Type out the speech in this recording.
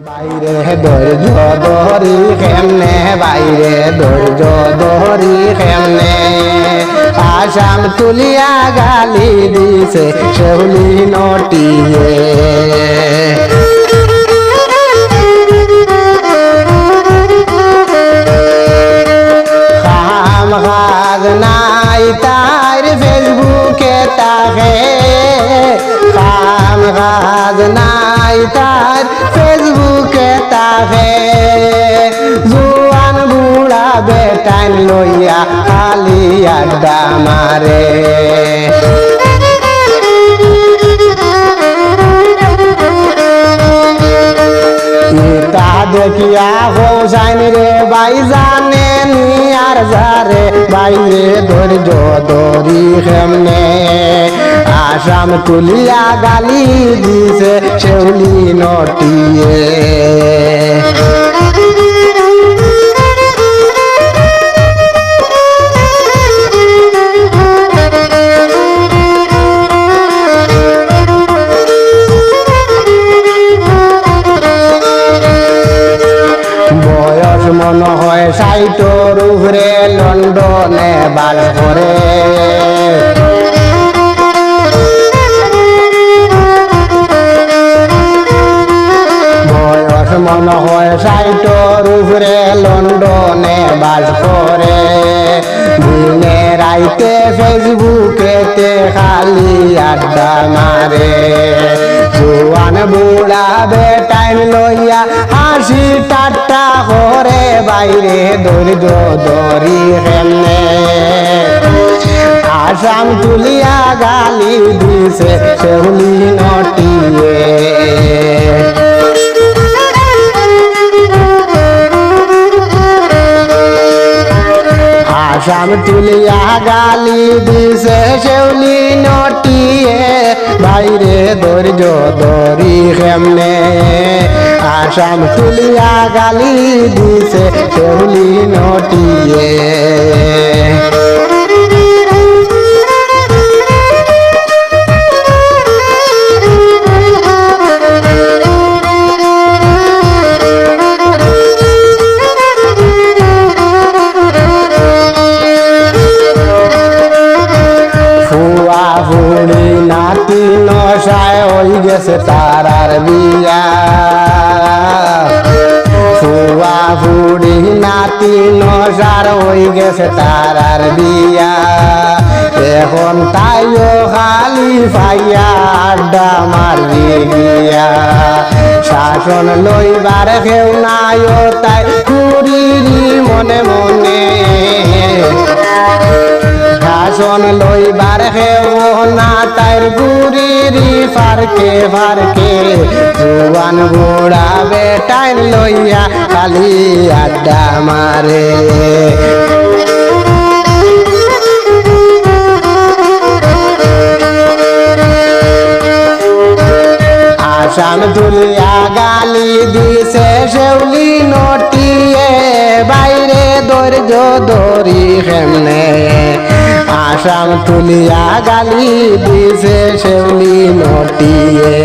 বাইরে ধৈর্য ধরি কেমনে বাইরে ধৈর্য ধরি কেমনে আসাম তুলিয়া গালি দিছে শেউলি নটিয়ে খাম খাজ নাই তার ফেসবুকে তাকে খাম খাজ নাই তার ফেসবুকে তাকে জুয়ান বুড়া বেটাইন লইয়া খালি আড্ডা মারে তা দেখিয়া হোসাইন রে বাই জানে নি আর যারে বাইরে ধৈর্য ধরি কেমনে আসাম তুলিয়া গালি দিছে শেউলি নটিয়ে বয়স মনে হয় 60 উপরে লন্ডনে বাস করে বয়স মনে হয় 60 উপরে লন্ডনে বাস করে দিনে রাইতে ফেসবুকেতে খালি আড্ডা মারে জোয়ান বুড়া বেটাইন লইয়া হাসি ঠাট্টা করে বাইরে ধৈর্য ধরি কেমনে আসাম তুলিয়া গালি দিছে শেউলি নটিয়ে আসাম তুলিয়া গালি দিছে শেউলি নটিয়ে বাইরে ধৈর্য ধরি কেমনে আসাম তুলিয়া গালি দিছে শেউলি নটিয়ে ফুড়ি নাতি নশায় হয়ে গেছে তারার বিয়া ফুয়া ফুড়ি নাতি নশার হয়ে গেছে তারার বিয়া এখন তাইও খালি পাইয়া আড্ডা মারি গিয়া শাসন লইবার কেউ নাইও তাই কুড়িরি মনে মনে শাসন লইবার হেও না তার গুরিরি ফারকে ফারকে জুয়ান বুড়া বেটাইন লইয়া খালি আড্ডা মারে আসাম তুলিয়া গালি দিছে শেউলি নটিয়ে বাইরে ধৈর্য ধরি কেমনে আসাম তুলিয়া গালি দিছে শেউলি নটিয়ে